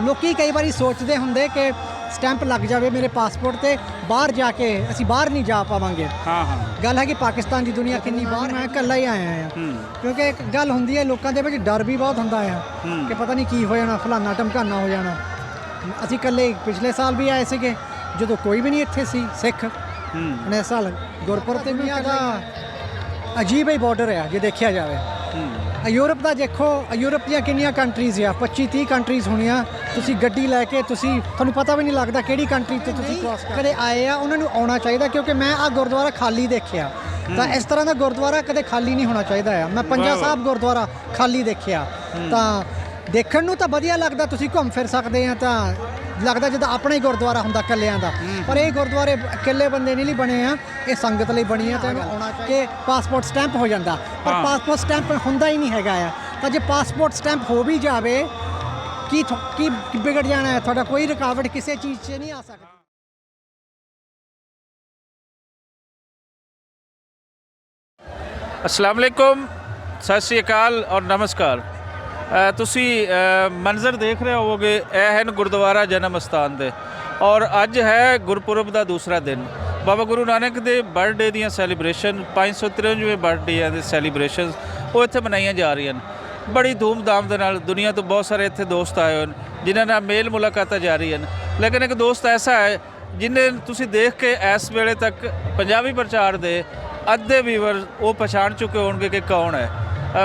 ਲੋਕੀ ਕਈ ਵਾਰੀ ਸੋਚਦੇ ਹੁੰਦੇ ਕਿ ਸਟੈਂਪ ਲੱਗ ਜਾਵੇ ਮੇਰੇ ਪਾਸਪੋਰਟ ਤੇ ਬਾਹਰ ਜਾ ਕੇ ਅਸੀਂ ਬਾਹਰ ਨਹੀਂ ਜਾ ਪਾਵਾਂਗੇ। ਹਾਂ ਗੱਲ ਹੈ ਕਿ ਪਾਕਿਸਤਾਨ ਦੀ ਦੁਨੀਆ ਕਿੰਨੀ ਬਾਹਰ, ਮੈਂ ਇਕੱਲਾ ਹੀ ਆਇਆ ਆ ਕਿਉਂਕਿ ਇੱਕ ਗੱਲ ਹੁੰਦੀ ਹੈ ਲੋਕਾਂ ਦੇ ਵਿੱਚ ਡਰ ਵੀ ਬਹੁਤ ਹੁੰਦਾ ਆ ਕਿ ਪਤਾ ਨਹੀਂ ਕੀ ਹੋ ਜਾਣਾ, ਫਲਾਨਾ ਢਮਕਾਨਾ ਹੋ ਜਾਣਾ। ਅਸੀਂ ਇਕੱਲੇ ਪਿਛਲੇ ਸਾਲ ਵੀ ਆਏ ਸੀਗੇ ਜਦੋਂ ਕੋਈ ਵੀ ਨਹੀਂ ਇੱਥੇ ਸੀ ਸਿੱਖ। ਇਸ ਸਾਲ ਗੁਰਪੁਰਬ ਤੇ ਵੀ ਦਾ ਅਜੀਬ ਹੀ ਬਾਰਡਰ ਆ ਜੇ ਦੇਖਿਆ ਜਾਵੇ। ਯੂਰਪ ਦਾ ਦੇਖੋ, ਯੂਰਪ ਦੀਆਂ ਕਿੰਨੀਆਂ ਕੰਟਰੀਜ਼ ਆ, 25-30 ਕੰਟਰੀਜ਼ ਹੋਣੀਆਂ। ਤੁਸੀਂ ਗੱਡੀ ਲੈ ਕੇ ਤੁਹਾਨੂੰ ਪਤਾ ਵੀ ਨਹੀਂ ਲੱਗਦਾ ਕਿਹੜੀ ਕੰਟਰੀ ਤੋਂ ਤੁਸੀਂ ਕ੍ਰਾਸ ਕਦੇ ਆਏ ਆ। ਉਹਨਾਂ ਨੂੰ ਆਉਣਾ ਚਾਹੀਦਾ ਕਿਉਂਕਿ ਮੈਂ ਆਹ ਗੁਰਦੁਆਰਾ ਖਾਲੀ ਦੇਖਿਆ ਤਾਂ ਇਸ ਤਰ੍ਹਾਂ ਦਾ ਗੁਰਦੁਆਰਾ ਕਦੇ ਖਾਲੀ ਨਹੀਂ ਹੋਣਾ ਚਾਹੀਦਾ ਆ। ਮੈਂ ਪੰਜਾ ਸਾਹਿਬ ਗੁਰਦੁਆਰਾ ਖਾਲੀ ਦੇਖਿਆ ਤਾਂ ਦੇਖਣ ਨੂੰ ਤਾਂ ਵਧੀਆ ਲੱਗਦਾ, ਤੁਸੀਂ ਘੁੰਮ ਫਿਰ ਸਕਦੇ ਆ ਤਾਂ ਲੱਗਦਾ ਜਿੱਦਾਂ ਆਪਣਾ ਹੀ ਗੁਰਦੁਆਰਾ ਹੁੰਦਾ ਇਕੱਲਿਆਂ ਦਾ। ਪਰ ਇਹ ਗੁਰਦੁਆਰੇ ਇਕੱਲੇ ਬੰਦੇ ਨਹੀਂ ਬਣੇ ਆ, ਇਹ ਸੰਗਤ ਲਈ ਬਣੀ ਆ। ਤਾਂ ਇਹਨੂੰ ਆਉਣਾ ਚਾਹੀਦਾ ਕਿ ਪਾਸਪੋਰਟ ਸਟੈਂਪ ਹੋ ਜਾਂਦਾ, ਪਰ ਪਾਸਪੋਰਟ ਸਟੈਂਪ ਹੁੰਦਾ ਹੀ ਨਹੀਂ ਹੈਗਾ ਆ। ਤਾਂ ਜੇ ਪਾਸਪੋਰਟ ਸਟੈਂਪ ਹੋ ਵੀ ਜਾਵੇ ਕੀ ਵਿਗੜ ਜਾਣਾ ਹੈ ਤੁਹਾਡਾ? ਕੋਈ ਰੁਕਾਵਟ ਕਿਸੇ ਚੀਜ਼ 'ਚ ਨਹੀਂ ਆ ਸਕਦੀ। अस्सलाम वालेकुम, सत श्री अकाल और नमस्कार। ਤੁਸੀਂ ਮੰਜ਼ਰ ਦੇਖ ਰਹੇ ਹੋਵੋਗੇ, ਇਹ ਹਨ ਗੁਰਦੁਆਰਾ ਜਨਮ ਅਸਥਾਨ ਦੇ ਔਰ ਅੱਜ ਹੈ ਗੁਰਪੁਰਬ ਦਾ ਦੂਸਰਾ ਦਿਨ। ਬਾਬਾ ਗੁਰੂ ਨਾਨਕ ਦੇ ਬਰਥਡੇ ਦੀਆਂ ਸੈਲੀਬ੍ਰੇਸ਼ਨ 553ਵੇਂ ਬਰਥਡੇ ਦੇ ਸੈਲੀਬ੍ਰੇਸ਼ਨ ਉਹ ਇੱਥੇ ਮਨਾਈਆਂ ਜਾ ਰਹੀਆਂ ਹਨ ਬੜੀ ਧੂਮਧਾਮ ਦੇ ਨਾਲ। ਦੁਨੀਆ ਤੋਂ ਬਹੁਤ ਸਾਰੇ ਇੱਥੇ ਦੋਸਤ ਆਏ ਹੋਣ ਜਿਨ੍ਹਾਂ ਨਾਲ ਮੇਲ ਮੁਲਾਕਾਤਾਂ ਜਾਰੀ ਹਨ। ਲੇਕਿਨ ਇੱਕ ਦੋਸਤ ਐਸਾ ਹੈ ਜਿਹਨੇ ਤੁਸੀਂ ਦੇਖ ਕੇ ਇਸ ਵੇਲੇ ਤੱਕ ਪੰਜਾਬੀ ਪ੍ਰਚਾਰ ਦੇ ਅੱਧੇ ਵੀਵਰ ਉਹ ਪਛਾਣ ਚੁੱਕੇ ਹੋਣਗੇ ਕਿ ਕੌਣ ਹੈ।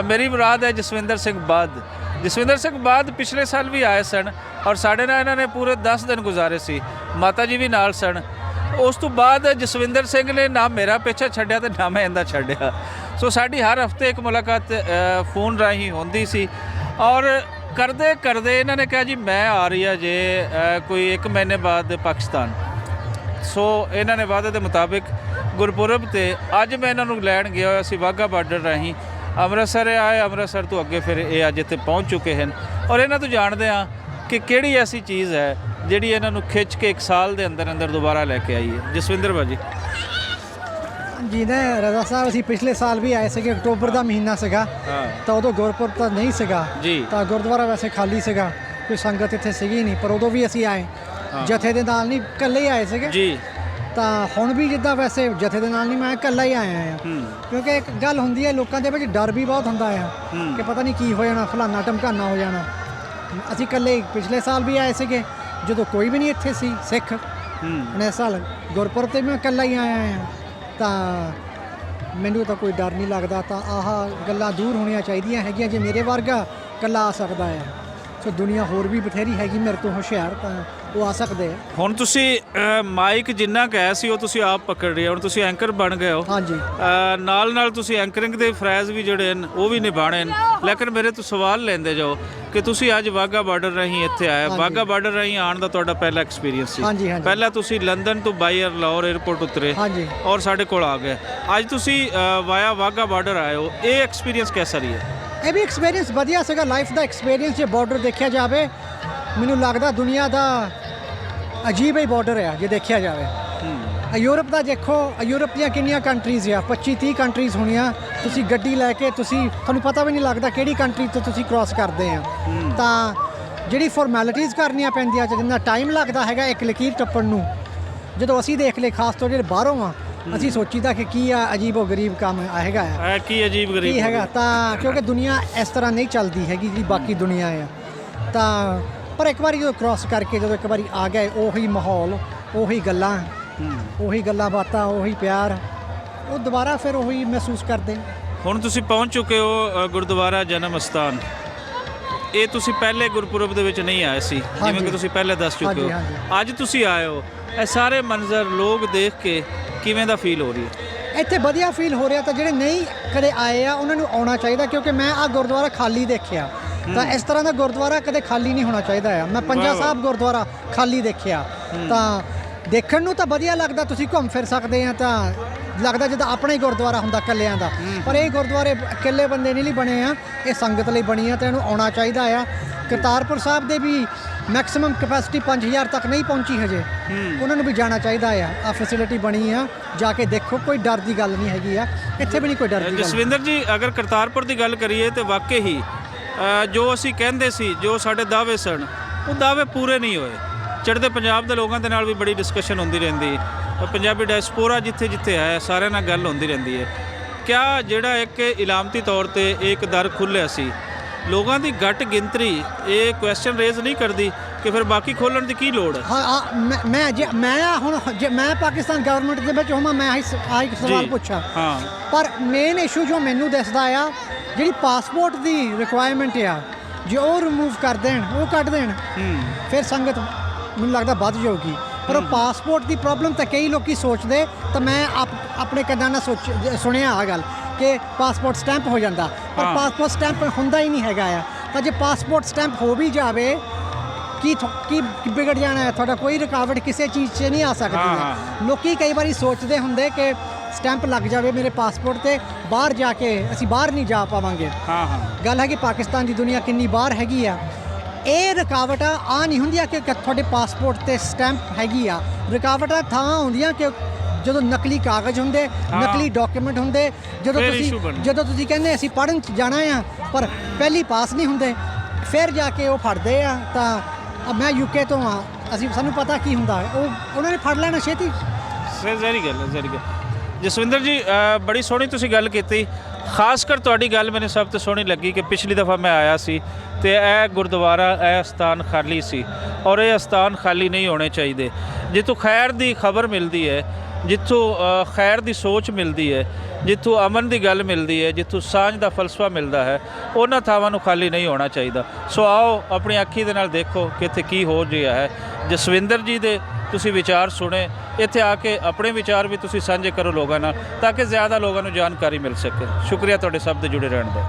ਮੇਰੀ ਮੁਰਾਦ ਹੈ ਜਸਵਿੰਦਰ ਸਿੰਘ ਬਾਦ। ਜਸਵਿੰਦਰ ਸਿੰਘ ਬਾਦ ਪਿਛਲੇ ਸਾਲ ਵੀ ਆਏ ਸਨ ਔਰ ਸਾਡੇ ਨਾਲ ਇਹਨਾਂ ਨੇ ਪੂਰੇ 10 ਦਿਨ ਗੁਜ਼ਾਰੇ ਸੀ। ਮਾਤਾ ਜੀ ਵੀ ਨਾਲ ਸਨ। ਉਸ ਤੋਂ ਬਾਅਦ ਜਸਵਿੰਦਰ ਸਿੰਘ ਨੇ ਨਾ ਮੇਰਾ ਪਿੱਛਾ ਛੱਡਿਆ ਤੇ ਨਾ ਮੈਂ ਇਹਦਾ ਛੱਡਿਆ। ਸੋ ਸਾਡੀ ਹਰ ਹਫਤੇ ਇੱਕ ਮੁਲਾਕਾਤ ਫੋਨ ਰਾਹੀਂ ਹੁੰਦੀ ਸੀ ਔਰ ਕਰਦੇ ਕਰਦੇ ਇਹਨਾਂ ਨੇ ਕਿਹਾ ਜੀ ਮੈਂ ਆ ਰਹੀ ਹਾਂ ਜੇ ਕੋਈ 1 ਮਹੀਨੇ ਬਾਅਦ ਪਾਕਿਸਤਾਨ। ਸੋ ਇਹਨਾਂ ਨੇ ਵਾਅਦੇ ਦੇ ਮੁਤਾਬਿਕ ਗੁਰਪੁਰਬ ਤੇ ਅੱਜ ਮੈਂ ਇਹਨਾਂ ਨੂੰ ਲੈਣ ਗਿਆ ਹੋਇਆ ਸੀ ਵਾਹਗਾ ਬਾਰਡਰ ਰਾਹੀਂ। ਅੰਮ੍ਰਿਤਸਰ ਆਏ, ਅੰਮ੍ਰਿਤਸਰ ਤੋਂ ਅੱਗੇ ਫਿਰ ਇਹ ਅੱਜ ਇੱਥੇ ਪਹੁੰਚ ਚੁੱਕੇ ਹਨ ਔਰ ਇਹਨਾਂ ਤੋਂ ਜਾਣਦੇ ਹਾਂ ਕਿ ਕਿਹੜੀ ਐਸੀ ਚੀਜ਼ ਹੈ ਜਿਹੜੀ ਇਹਨਾਂ ਨੂੰ ਖਿੱਚ ਕੇ 1 ਸਾਲ ਦੇ ਅੰਦਰ ਅੰਦਰ ਦੁਬਾਰਾ ਲੈ ਕੇ ਆਈ ਹੈ। ਜਸਵਿੰਦਰ ਭਾਜੀ ਜੀ ਨੇ ਰਜ਼ਾ ਸਾਹਿਬ, ਅਸੀਂ ਪਿਛਲੇ ਸਾਲ ਵੀ ਆਏ ਸੀਗੇ, ਅਕਤੂਬਰ ਦਾ ਮਹੀਨਾ ਸੀਗਾ ਤਾਂ ਉਦੋਂ ਗੁਰਪੁਰਬ ਤਾਂ ਨਹੀਂ ਸੀਗਾ ਤਾਂ ਗੁਰਦੁਆਰਾ ਵੈਸੇ ਖਾਲੀ ਸੀਗਾ, ਕੋਈ ਸੰਗਤ ਇੱਥੇ ਸੀਗੀ ਨਹੀਂ। ਪਰ ਉਦੋਂ ਵੀ ਅਸੀਂ ਆਏ ਜਥੇ ਦੇ ਨਾਲ, ਨਹੀਂ ਇਕੱਲੇ ਹੀ ਆਏ ਸੀਗੇ ਜੀ। ਤਾਂ ਹੁਣ ਵੀ ਜਿੱਦਾਂ ਵੈਸੇ ਜਥੇ ਦੇ ਨਾਲ ਨਹੀਂ, ਮੈਂ ਇਕੱਲਾ ਹੀ ਆਇਆ ਆ ਕਿਉਂਕਿ ਇੱਕ ਗੱਲ ਹੁੰਦੀ ਹੈ ਲੋਕਾਂ ਦੇ ਵਿੱਚ ਡਰ ਵੀ ਬਹੁਤ ਹੁੰਦਾ ਆ ਕਿ ਪਤਾ ਨਹੀਂ ਕੀ ਹੋ ਜਾਣਾ, ਫਲਾਨਾ ਢਮਕਾਨਾ ਹੋ ਜਾਣਾ। ਅਸੀਂ ਇਕੱਲੇ ਪਿਛਲੇ ਸਾਲ ਵੀ ਆਏ ਸੀਗੇ ਜਦੋਂ ਕੋਈ ਵੀ ਨਹੀਂ ਇੱਥੇ ਸੀ ਸਿੱਖ। ਇਸ ਸਾਲ ਗੁਰਪੁਰਬ ਤੇ ਮੈਂ ਇਕੱਲਾ ਹੀ ਆਇਆ ਆ ਤਾਂ ਮੈਨੂੰ ਤਾਂ ਕੋਈ ਡਰ ਨਹੀਂ ਲੱਗਦਾ। ਤਾਂ ਆਹ ਗੱਲਾਂ ਦੂਰ ਹੋਣੀਆਂ ਚਾਹੀਦੀਆਂ ਹੈਗੀਆਂ। ਜੇ ਮੇਰੇ ਵਰਗਾ ਇਕੱਲਾ ਆ ਸਕਦਾ ਆ ਸੋ ਦੁਨੀਆ ਹੋਰ ਵੀ ਬਥੇਰੀ ਹੈਗੀ ਮੇਰੇ ਤੋਂ ਹੁਸ਼ਿਆਰ, ਤਾਂ ਉਹ ਆ ਸਕਦੇ ਆ। ਹੁਣ ਤੁਸੀਂ ਮਾਈਕ ਜਿੰਨਾ ਕਹਿਆ ਸੀ ਉਹ ਤੁਸੀਂ ਆਪ ਪਕੜ ਰਹੇ ਹੋ, ਹੁਣ ਤੁਸੀਂ ਐਂਕਰ ਬਣ ਗਏ ਹੋ। ਹਾਂਜੀ, ਨਾਲ ਨਾਲ ਤੁਸੀਂ ਐਂਕਰਿੰਗ ਦੇ ਫਰੈਜ਼ ਵੀ ਜਿਹੜੇ ਨੇ ਉਹ ਵੀ ਨਿਭਾਣੇ ਨੇ। ਲੇਕਿਨ ਮੇਰੇ ਤੋਂ ਸਵਾਲ ਲੈਂਦੇ ਜਾਓ ਕਿ ਤੁਸੀਂ ਅੱਜ ਵਾਹਗਾ ਬਾਰਡਰ ਰਾਹੀਂ ਇੱਥੇ ਆਏ। ਵਾਹਗਾ ਬਾਰਡਰ ਰਾਹੀਂ ਆਉਣ ਦਾ ਤੁਹਾਡਾ ਪਹਿਲਾ ਐਕਸਪੀਰੀਅੰਸ ਸੀ। ਪਹਿਲਾਂ ਤੁਸੀਂ ਲੰਡਨ ਤੋਂ ਬਾਈ ਲਾਹੌਰ 에ਅਰਪੋਰਟ ਉਤਰੇ ਔਰ ਸਾਡੇ ਕੋਲ ਆ ਗਏ। ਅੱਜ ਤੁਸੀਂ ਵਾਇਆ ਵਾਹਗਾ ਬਾਰਡਰ ਆਏ ਹੋ, ਇਹ ਐਕਸਪੀਰੀਅੰਸ ਕਿਹਦਾ ਰਿਹਾ? ਇਹ ਵੀ ਐਕਸਪੀਰੀਅੰਸ ਵਧੀਆ ਸੀਗਾ, ਲਾਈਫ ਦਾ ਐਕਸਪੀਰੀਅੰਸ। ਜੇ ਬਾਰਡਰ ਦੇਖਿਆ ਜਾਵੇ ਮੈਨੂੰ ਲੱਗਦਾ ਦੁਨੀਆ ਦਾ ਅਜੀਬ ਹੀ ਬਾਰਡਰ ਆ ਜੇ ਦੇਖਿਆ ਜਾਵੇ। ਯੂਰਪ ਦਾ ਦੇਖੋ, ਯੂਰਪ ਦੀਆਂ ਕਿੰਨੀਆਂ ਕੰਟਰੀਜ਼ ਆ, 25-30 ਕੰਟਰੀਜ਼ ਹੋਣੀਆਂ। ਤੁਸੀਂ ਗੱਡੀ ਲੈ ਕੇ ਤੁਹਾਨੂੰ ਪਤਾ ਵੀ ਨਹੀਂ ਲੱਗਦਾ ਕਿਹੜੀ ਕੰਟਰੀ ਤੋਂ ਤੁਸੀਂ ਕ੍ਰਾਸ ਕਰਦੇ ਆ। ਤਾਂ ਜਿਹੜੀ ਫਾਰਮੈਲਿਟੀਜ਼ ਕਰਨੀਆਂ ਪੈਂਦੀਆਂ, ਜਿੰਨਾ ਟਾਈਮ ਲੱਗਦਾ ਹੈਗਾ ਇੱਕ ਲਕੀਰ ਟੱਪਣ ਨੂੰ, ਜਦੋਂ ਅਸੀਂ ਦੇਖ ਲਏ ਖਾਸ ਤੌਰ ਜਿਹੜੇ ਬਾਹਰੋਂ ਆ ਅਸੀਂ ਸੋਚੀਦਾ ਕਿ ਕੀ ਆ ਅਜੀਬੋ ਗਰੀਬ ਕੰਮ ਹੈਗਾ ਆ। ਕੀ ਅਜੀਬ ਗਰੀਬ ਕੀ ਹੈਗਾ? ਤਾਂ ਕਿਉਂਕਿ ਦੁਨੀਆ ਇਸ ਤਰ੍ਹਾਂ ਨਹੀਂ ਚੱਲਦੀ ਹੈਗੀ ਜੀ ਬਾਕੀ ਦੁਨੀਆ ਆ। ਤਾਂ ਪਰ ਇੱਕ ਵਾਰੀ ਜਦੋਂ ਕ੍ਰਾਸ ਕਰਕੇ ਜਦੋਂ ਇੱਕ ਵਾਰੀ ਆ ਗਏ, ਉਹੀ ਮਾਹੌਲ, ਉਹੀ ਗੱਲਾਂ ਬਾਤਾਂ, ਉਹੀ ਪਿਆਰ, ਉਹ ਦੁਬਾਰਾ ਫਿਰ ਉਹੀ ਮਹਿਸੂਸ ਕਰਦੇ। ਹੁਣ ਤੁਸੀਂ ਪਹੁੰਚ ਚੁੱਕੇ ਹੋ ਗੁਰਦੁਆਰਾ ਜਨਮ ਅਸਥਾਨ। ਇਹ ਤੁਸੀਂ ਪਹਿਲੇ ਗੁਰਪੁਰਬ ਦੇ ਵਿੱਚ ਨਹੀਂ ਆਏ ਸੀ ਜਿਵੇਂ ਕਿ ਤੁਸੀਂ ਪਹਿਲੇ ਦੱਸ ਚੁੱਕੇ ਹੋ। ਅੱਜ ਤੁਸੀਂ ਆਏ ਹੋ, ਇਹ ਸਾਰੇ ਮੰਜ਼ਰ ਲੋਕ ਦੇਖ ਕੇ ਕਿਵੇਂ ਦਾ ਫੀਲ ਹੋ ਰਹੀ ਹੈ? ਇੱਥੇ ਵਧੀਆ ਫੀਲ ਹੋ ਰਿਹਾ। ਤਾਂ ਜਿਹੜੇ ਨਹੀਂ ਕਦੇ ਆਏ ਆ ਉਹਨਾਂ ਨੂੰ ਆਉਣਾ ਚਾਹੀਦਾ ਕਿਉਂਕਿ ਮੈਂ ਆਹ ਗੁਰਦੁਆਰਾ ਖਾਲੀ ਦੇਖਿਆ ਤਾਂ ਇਸ ਤਰ੍ਹਾਂ ਦਾ ਗੁਰਦੁਆਰਾ ਕਦੇ ਖਾਲੀ ਨਹੀਂ ਹੋਣਾ ਚਾਹੀਦਾ ਆ। ਮੈਂ ਪੰਜਾ ਸਾਹਿਬ ਗੁਰਦੁਆਰਾ ਖਾਲੀ ਦੇਖਿਆ ਤਾਂ ਦੇਖਣ ਨੂੰ ਤਾਂ ਵਧੀਆ ਲੱਗਦਾ, ਤੁਸੀਂ ਘੁੰਮ ਫਿਰ ਸਕਦੇ ਆ ਤਾਂ ਲੱਗਦਾ ਜਿੱਦਾਂ ਆਪਣਾ ਹੀ ਗੁਰਦੁਆਰਾ ਹੁੰਦਾ ਇਕੱਲਿਆਂ ਦਾ। ਪਰ ਇਹ ਗੁਰਦੁਆਰੇ ਇਕੱਲੇ ਬੰਦੇ ਨਹੀਂ ਲਈ ਬਣੇ ਆ, ਇਹ ਸੰਗਤ ਲਈ ਬਣੀ ਆ ਤਾਂ ਇਹਨੂੰ ਆਉਣਾ ਚਾਹੀਦਾ ਆ। ਕਰਤਾਰਪੁਰ ਸਾਹਿਬ ਦੇ ਵੀ ਮੈਕਸਿਮਮ ਕੈਪੈਸਿਟੀ 5000 ਤੱਕ ਨਹੀਂ ਪਹੁੰਚੀ ਹਜੇ, ਉਹਨਾਂ ਨੂੰ ਵੀ ਜਾਣਾ ਚਾਹੀਦਾ ਆ। ਫੈਸਿਲਿਟੀ ਬਣੀ ਆ, ਜਾ ਕੇ ਦੇਖੋ, ਕੋਈ ਡਰ ਦੀ ਗੱਲ ਨਹੀਂ ਹੈਗੀ ਆ, ਇੱਥੇ ਵੀ ਨਹੀਂ ਕੋਈ ਡਰ ਦੀ ਗੱਲ। ਜਸਵਿੰਦਰ ਜੀ, ਅਗਰ ਕਰਤਾਰਪੁਰ ਦੀ ਗੱਲ ਕਰੀਏ ਤਾਂ ਵਾਕਈ ਹੀ ਜੋ ਅਸੀਂ ਕਹਿੰਦੇ ਸੀ, ਜੋ ਸਾਡੇ ਦਾਅਵੇ ਸਨ, ਉਹ ਦਾਅਵੇ ਪੂਰੇ ਨਹੀਂ ਹੋਏ। ਚੜ੍ਹਦੇ ਪੰਜਾਬ ਦੇ ਲੋਕਾਂ ਦੇ ਨਾਲ ਵੀ ਬੜੀ ਡਿਸਕਸ਼ਨ ਹੁੰਦੀ ਰਹਿੰਦੀ ਹੈ, ਪੰਜਾਬੀ ਡਾਇਸਪੋਰਾ ਜਿੱਥੇ ਜਿੱਥੇ ਹੈ ਸਾਰਿਆਂ ਨਾਲ ਗੱਲ ਹੁੰਦੀ ਰਹਿੰਦੀ ਹੈ। ਕਿਆ ਜਿਹੜਾ ਇੱਕ ਇਲਾਮਤੀ ਤੌਰ ਤੇ ਇੱਕ ਦਰ ਖੁੱਲ੍ਹਿਆ ਸੀ, ਲੋਕਾਂ ਦੀ ਘੱਟ ਗਿਣਤੀ ਇਹ ਕੁਐਸਚਨ ਰੇਜ਼ ਨਹੀਂ ਕਰਦੀ ਕਿ ਫਿਰ ਬਾਕੀ ਖੋਲ੍ਹਣ ਦੀ ਕੀ ਲੋੜ ਹੈ? ਮੈਂ ਪਾਕਿਸਤਾਨ ਗਵਰਨਮੈਂਟ ਦੇ ਵਿੱਚ ਹੋਵਾਂ, ਮੈਂ ਆਹੀ ਸਵਾਲ ਪੁੱਛਾਂ। ਹਾਂ, ਪਰ ਮੇਨ ਇਸ਼ੂ ਜੋ ਮੈਨੂੰ ਦਿਸਦਾ ਆ, ਜਿਹੜੀ ਪਾਸਪੋਰਟ ਦੀ ਰਿਕੁਆਇਰਮੈਂਟ ਆ, ਜੇ ਉਹ ਰਿਮੂਵ ਕਰ ਦੇਣ, ਉਹ ਕੱਢ ਦੇਣ, ਫਿਰ ਸੰਗਤ ਮੈਨੂੰ ਲੱਗਦਾ ਵੱਧ ਜਾਊਗੀ। ਪਰ ਉਹ ਪਾਸਪੋਰਟ ਦੀ ਪ੍ਰੋਬਲਮ ਤਾਂ ਕਈ ਲੋਕੀ ਸੋਚਦੇ, ਤਾਂ ਮੈਂ ਆਪਣੇ ਕੰਨਾਂ ਨਾਲ ਸੁਣਿਆ ਆ ਗੱਲ ਕਿ ਪਾਸਪੋਰਟ ਸਟੈਂਪ ਹੋ ਜਾਂਦਾ, ਪਰ ਪਾਸਪੋਰਟ ਸਟੈਂਪ ਹੁੰਦਾ ਹੀ ਨਹੀਂ ਹੈਗਾ ਆ। ਤਾਂ ਜੇ ਪਾਸਪੋਰਟ ਸਟੈਂਪ ਹੋ ਵੀ ਜਾਵੇ, ਕੀ ਵਿਗੜ ਜਾਣਾ ਹੈ? ਤੁਹਾਡਾ ਕੋਈ ਰੁਕਾਵਟ ਕਿਸੇ ਚੀਜ਼ 'ਚ ਨਹੀਂ ਆ ਸਕਦੀ ਹੈ। ਲੋਕੀ ਕਈ ਵਾਰੀ ਸੋਚਦੇ ਹੁੰਦੇ ਕਿ ਸਟੈਂਪ ਲੱਗ ਜਾਵੇ ਮੇਰੇ ਪਾਸਪੋਰਟ 'ਤੇ, ਬਾਹਰ ਜਾ ਕੇ ਅਸੀਂ ਬਾਹਰ ਨਹੀਂ ਜਾ ਪਾਵਾਂਗੇ। ਗੱਲ ਹੈ ਕਿ ਪਾਕਿਸਤਾਨ ਦੀ ਦੁਨੀਆ ਕਿੰਨੀ ਬਾਹਰ ਹੈਗੀ ਆ। ਇਹ ਰੁਕਾਵਟਾਂ ਆ ਨਹੀਂ ਹੁੰਦੀਆਂ ਕਿ ਤੁਹਾਡੇ ਪਾਸਪੋਰਟ 'ਤੇ ਸਟੈਂਪ ਹੈਗੀ ਆ। ਰੁਕਾਵਟਾਂ ਥਾਂ ਹੁੰਦੀਆਂ ਕਿ ਜਦੋਂ ਨਕਲੀ ਕਾਗਜ਼ ਹੁੰਦੇ, ਨਕਲੀ ਡਾਕੂਮੈਂਟ ਹੁੰਦੇ, ਜਦੋਂ ਤੁਸੀਂ ਕਹਿੰਦੇ ਅਸੀਂ ਪੜ੍ਹਨ 'ਚ ਜਾਣਾ ਆ ਪਰ ਪਹਿਲੀ ਪਾਸ ਨਹੀਂ ਹੁੰਦੇ, ਫਿਰ ਜਾ ਕੇ ਉਹ ਫੜਦੇ ਆ। ਤਾਂ ਮੈਂ UK ਤੋਂ ਆ, ਸਾਨੂੰ ਪਤਾ ਕੀ ਹੁੰਦਾ, ਉਹਨਾਂ ਨੇ ਫੜ ਲੈਣਾ ਛੇਤੀ। ਜ਼ਰੀ ਗੱਲ। ਜਸਵਿੰਦਰ ਜੀ, ਬੜੀ ਸੋਹਣੀ ਤੁਸੀਂ ਗੱਲ ਕੀਤੀ। ਖਾਸ ਕਰ ਤੁਹਾਡੀ ਗੱਲ ਮੈਨੂੰ ਸਭ ਤੋਂ ਸੋਹਣੀ ਲੱਗੀ ਕਿ ਪਿਛਲੀ ਦਫਾ ਮੈਂ ਆਇਆ ਸੀ ਤੇ ਇਹ ਗੁਰਦੁਆਰਾ, ਇਹ ਅਸਥਾਨ ਖਾਲੀ ਸੀ, ਔਰ ਇਹ ਅਸਥਾਨ ਖਾਲੀ ਨਹੀਂ ਹੋਣੇ ਚਾਹੀਦੇ। ਜਿੱਥੋਂ ਖੈਰ ਦੀ ਖਬਰ ਮਿਲਦੀ ਹੈ, ਜਿੱਥੋਂ ਖੈਰ ਦੀ ਸੋਚ ਮਿਲਦੀ ਹੈ, ਜਿੱਥੋਂ ਅਮਨ ਦੀ ਗੱਲ ਮਿਲਦੀ ਹੈ, ਜਿੱਥੋਂ ਸਾਂਝ ਦਾ ਫਲਸਫਾ ਮਿਲਦਾ ਹੈ, ਉਹਨਾਂ ਥਾਵਾਂ ਨੂੰ ਖਾਲੀ ਨਹੀਂ ਹੋਣਾ ਚਾਹੀਦਾ। ਸੋ ਆਓ ਆਪਣੀ ਅੱਖੀ ਦੇ ਨਾਲ ਦੇਖੋ ਕਿ ਇੱਥੇ ਕੀ ਹੋ ਰਿਹਾ ਹੈ। ਜਸਵਿੰਦਰ ਜੀ ਦੇ ਤੁਸੀਂ ਵਿਚਾਰ ਸੁਣੇ, ਇੱਥੇ ਆ ਕੇ ਆਪਣੇ ਵਿਚਾਰ ਵੀ ਤੁਸੀਂ ਸਾਂਝੇ ਕਰੋ ਲੋਕਾਂ ਨਾਲ, ਤਾਂ ਕਿ ਜ਼ਿਆਦਾ ਲੋਕਾਂ ਨੂੰ ਜਾਣਕਾਰੀ ਮਿਲ ਸਕੇ। ਸ਼ੁਕਰੀਆ ਤੁਹਾਡੇ ਸਭ ਦੇ ਜੁੜੇ ਰਹਿਣ ਦਾ।